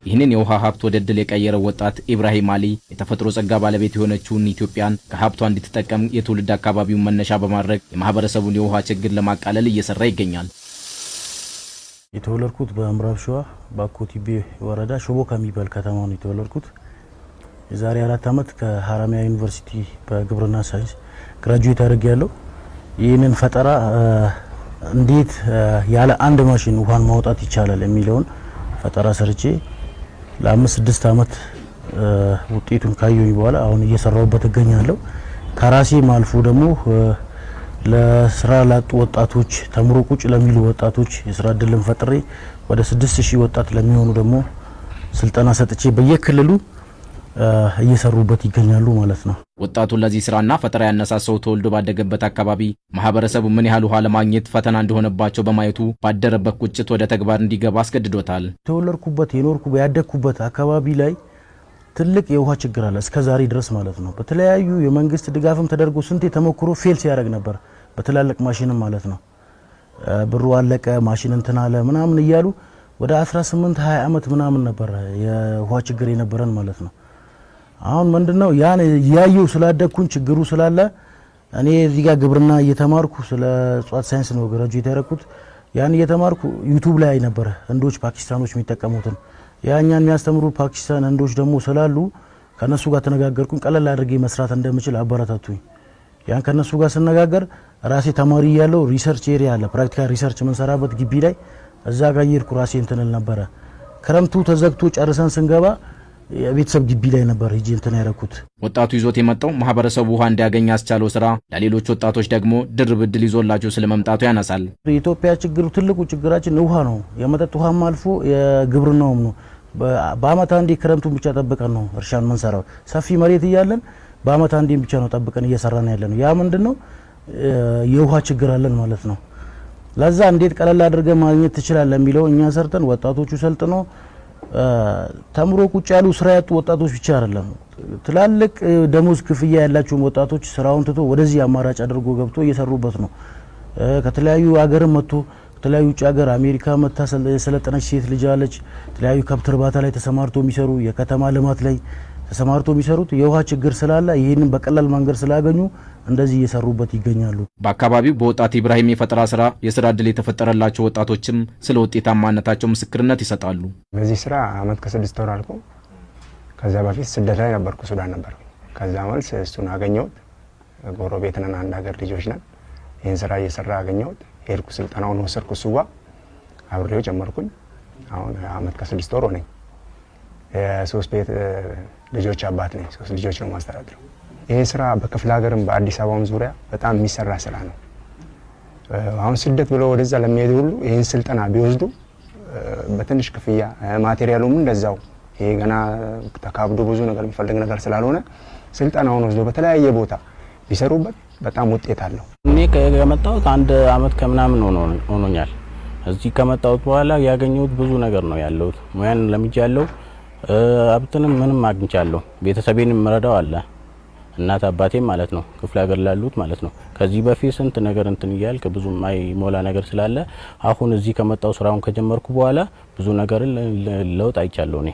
ይህንን የውሃ ሀብት ወደ ድል የቀየረው ወጣት ኢብራሂም አሊ የተፈጥሮ ጸጋ ባለቤት የሆነችውን ኢትዮጵያን ከሀብቷ እንድትጠቀም የትውልድ አካባቢውን መነሻ በማድረግ የማህበረሰቡን የውሃ ችግር ለማቃለል እየሰራ ይገኛል። የተወለድኩት በምዕራብ ሸዋ በኮቲቤ ወረዳ ሾቦካ የሚባል ከተማ ነው የተወለድኩት። የዛሬ 4 አመት ከሐረማያ ዩኒቨርሲቲ በግብርና ሳይንስ ግራጁዌት አድርጌያለሁ። ይህንን ፈጠራ እንዴት ያለ አንድ ማሽን ውሃን ማውጣት ይቻላል የሚለውን ፈጠራ ሰርቼ ለ5-6 አመት ውጤቱን ካየሁኝ በኋላ አሁን እየሰራሁበት እገኛለሁ። ከራሴ ማልፎ ደግሞ ለስራ ላጡ ወጣቶች ተምሮ ቁጭ ለሚሉ ወጣቶች የስራ እድልን ፈጥሬ ወደ 6000 ወጣት ለሚሆኑ ደግሞ ስልጠና ሰጥቼ በየክልሉ እየሰሩበት ይገኛሉ ማለት ነው። ወጣቱ ለዚህ ስራና ፈጠራ ያነሳሰው ተወልዶ ባደገበት አካባቢ ማህበረሰቡ ምን ያህል ውሃ ለማግኘት ፈተና እንደሆነባቸው በማየቱ ባደረበት ቁጭት ወደ ተግባር እንዲገባ አስገድዶታል። ተወለድኩበት ያደግኩበት አካባቢ ላይ ትልቅ የውሃ ችግር አለ እስከዛሬ ድረስ ማለት ነው። በተለያዩ የመንግስት ድጋፍም ተደርጎ ስንት ተሞክሮ ፌል ሲያደርግ ነበር። በትላልቅ ማሽንም ማለት ነው። ብሩ አለቀ ማሽን እንትን አለ ምናምን እያሉ ወደ 18-20 አመት ምናምን ነበር የውሃ ችግር የነበረን ማለት ነው። አሁን ምንድነው ያን ያየው ስላደኩኝ ችግሩ ስላለ እኔ እዚህ ጋር ግብርና እየተማርኩ ስለ እጽዋት ሳይንስ ነው ግራጁዌት ያደረኩት። ያን እየተማርኩ ዩቲዩብ ላይ ነበር ህንዶች ፓኪስታኖች የሚጠቀሙትን ያኛን የሚያስተምሩ ፓኪስታን ህንዶች ደግሞ ስላሉ ከነሱ ጋር ተነጋገርኩኝ። ቀለል አድርጌ መስራት እንደምችል አበረታቱኝ። ያን ከነሱ ጋር ስነጋገር ራሴ ተማሪ ያለው ሪሰርች ኤሪያ አለ ፕራክቲካል ሪሰርች መንሰራበት ግቢ ላይ እዛ ጋር ይርኩ ራሴ እንትንል ነበር። ክረምቱ ተዘግቶ ጨርሰን ስንገባ የቤተሰብ ግቢ ላይ ነበር ሂጂ እንትን ያረኩት። ወጣቱ ይዞት የመጣው ማህበረሰቡ ውሃ እንዲያገኝ ያስቻለው ስራ ለሌሎች ወጣቶች ደግሞ ድርብ ዕድል ይዞላቸው ስለመምጣቱ ያነሳል። የኢትዮጵያ ችግሩ ትልቁ ችግራችን ውሃ ነው። የመጠጥ ውሃም አልፎ የግብርናውም ነው። በአመት አንዴ ክረምቱን ብቻ ጠብቀን ነው እርሻን መንሰራው። ሰፊ መሬት እያለን በአመት አንዴ ብቻ ነው ጠብቀን እየሰራን ያለነው። ያ ምንድነው የውሃ ችግር አለን ማለት ነው። ለዛ እንዴት ቀለል አድርገን ማግኘት ትችላለህ የሚለው እኛ ሰርተን ወጣቶቹ ሰልጥኖ ተምሮ ቁጭ ያሉ ስራ ያጡ ወጣቶች ብቻ አይደለም ትላልቅ ደሞዝ ክፍያ ያላቸው ወጣቶች ስራውን ትቶ ወደዚህ አማራጭ አድርጎ ገብቶ እየሰሩበት ነው። ከተለያዩ ሀገር መጥቶ ከተለያዩ ውጭ ሀገር አሜሪካ መታ ሰለጠነች ሴት ልጅ አለች። ከተለያዩ ከብት እርባታ ላይ ተሰማርቶ የሚሰሩ የከተማ ልማት ላይ ተሰማርቶ የሚሰሩት የውሃ ችግር ስላለ ይሄንን በቀላል መንገድ ስላገኙ እንደዚህ እየሰሩበት ይገኛሉ። በአካባቢው በወጣት ኢብራሂም የፈጠራ ስራ የስራ እድል የተፈጠረላቸው ወጣቶችም ስለ ውጤታማነታቸው ምስክርነት ይሰጣሉ። በዚህ ስራ አመት ከ6 ወር አልቆ ከዛ በፊት ስደት ላይ ነበርኩ፣ ሱዳን ነበር። ከዛ መልስ እሱን አገኘሁት። ጎረቤት ነን፣ አንድ ሀገር ልጆች ነን። ይሄን ስራ እየሰራ አገኘሁት። ሄድኩ፣ ስልጠናውን ወሰድኩ፣ እሱ ጋር አብሬው ጀመርኩኝ። አሁን አመት ከ6 ወር ሆነኝ። የሶስት ቤት ልጆች አባት ነኝ። 3 ልጆች ነው ማስተዳድረው። ይሄ ስራ በክፍለ ሀገርም በአዲስ አበባም ዙሪያ በጣም የሚሰራ ስራ ነው። አሁን ስደት ብለው ወደዛ ለሚሄዱ ሁሉ ይሄን ስልጠና ቢወስዱ በትንሽ ክፍያ ማቴሪያሉም እንደዛው ይሄ ገና ተካብዶ ብዙ ነገር የሚፈልግ ነገር ስላልሆነ ስልጠናውን ወስዶ በተለያየ ቦታ ቢሰሩበት በጣም ውጤት አለው። እኔ ከመጣሁት 1 አመት ከምናምን ሆኖኛል። እዚህ ከመጣሁት በኋላ ያገኘሁት ብዙ ነገር ነው ያለው። ሙያን ለምጃለሁ፣ አብጥንም ምንም አግኝቻለሁ። ቤተሰቤንም መረዳው አለ እናት አባቴ ማለት ነው ክፍለ ሀገር ላሉት ማለት ነው። ከዚህ በፊት ስንት ነገር እንትን ይያልክ ብዙ ማይሞላ ነገር ስላለ አሁን እዚህ ከመጣው ስራውን ከጀመርኩ በኋላ ብዙ ነገር ለውጥ አይቻለሁ እኔ።